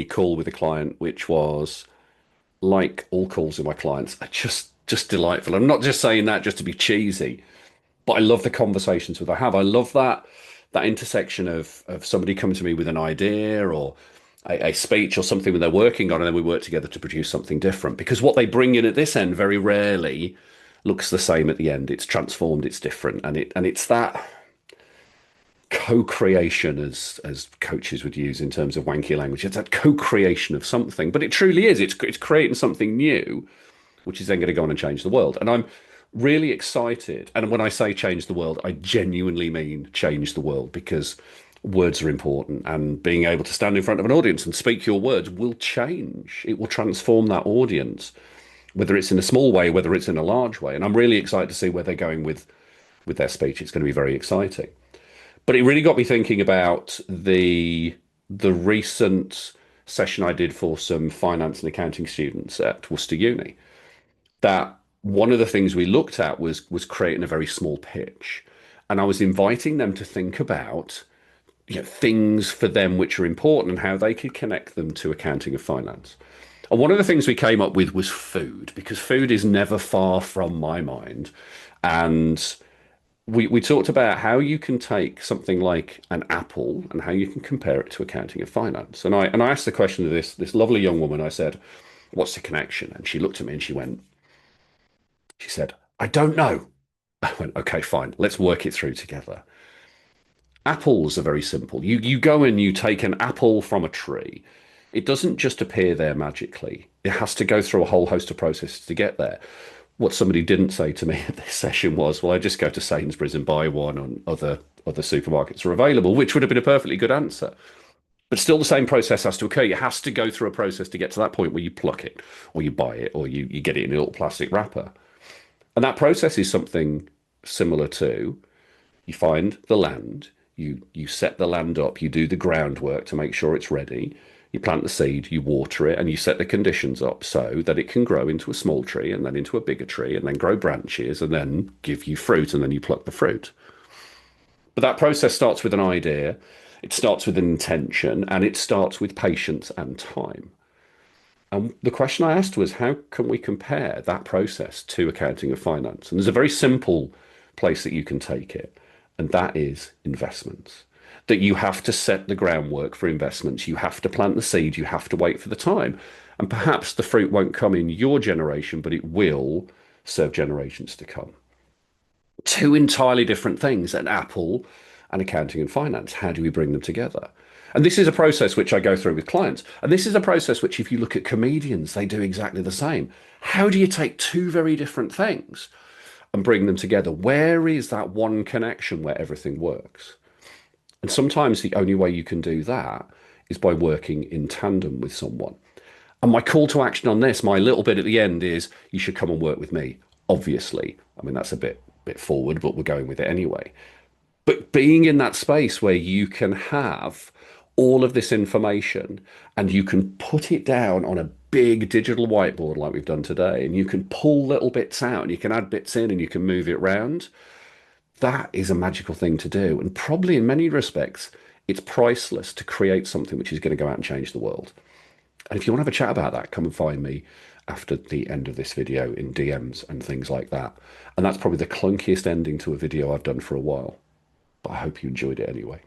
call with a client, which was like all calls with my clients, are just delightful. I'm not just saying that just to be cheesy, but I love the conversations that I have. I love that intersection of somebody coming to me with an idea or a speech or something that they're working on, and then we work together to produce something different. Because what they bring in at this end very rarely looks the same at the end. It's transformed, it's different, and it's that co-creation as coaches would use in terms of wanky language. It's that co-creation of something, but it truly is. It's creating something new, which is then going to go on and change the world. And I'm really excited. And when I say change the world, I genuinely mean change the world, because words are important, and being able to stand in front of an audience and speak your words will change. It will transform that audience, whether it's in a small way, whether it's in a large way. And I'm really excited to see where they're going with their speech. It's going to be very exciting. But it really got me thinking about the recent session I did for some finance and accounting students at Worcester Uni. That one of the things we looked at was creating a very small pitch, and I was inviting them to think about, things for them which are important and how they could connect them to accounting and finance. And one of the things we came up with was food, because food is never far from my mind. And we talked about how you can take something like an apple and how you can compare it to accounting and finance. And I asked the question to this lovely young woman. I said, "What's the connection?" And she looked at me and she said, "I don't know." I went, "Okay, fine. Let's work it through together." Apples are very simple. You go and you take an apple from a tree. It doesn't just appear there magically. It has to go through a whole host of processes to get there. What somebody didn't say to me at this session was, "Well, I just go to Sainsbury's and buy one, and other supermarkets are available," which would have been a perfectly good answer. But still, the same process has to occur. It has to go through a process to get to that point where you pluck it, or you buy it, or you get it in a little plastic wrapper. And that process is something similar to: you find the land, you set the land up, you do the groundwork to make sure it's ready. You plant the seed, you water it, and you set the conditions up so that it can grow into a small tree and then into a bigger tree and then grow branches and then give you fruit, and then you pluck the fruit. But that process starts with an idea, it starts with an intention, and it starts with patience and time. And the question I asked was, how can we compare that process to accounting and finance? And there's a very simple place that you can take it, and that is investments. That you have to set the groundwork for investments. You have to plant the seed. You have to wait for the time. And perhaps the fruit won't come in your generation, but it will serve generations to come. Two entirely different things, an apple and accounting and finance. How do we bring them together? And this is a process which I go through with clients. And this is a process which, if you look at comedians, they do exactly the same. How do you take two very different things and bring them together? Where is that one connection where everything works? And sometimes the only way you can do that is by working in tandem with someone. And my call to action on this, my little bit at the end, is you should come and work with me. Obviously, I mean, that's a bit forward, but we're going with it anyway. But being in that space where you can have all of this information and you can put it down on a big digital whiteboard like we've done today, and you can pull little bits out and you can add bits in and you can move it around, that is a magical thing to do. And probably in many respects, it's priceless to create something which is going to go out and change the world. And if you want to have a chat about that, come and find me after the end of this video in DMs and things like that. And that's probably the clunkiest ending to a video I've done for a while. But I hope you enjoyed it anyway.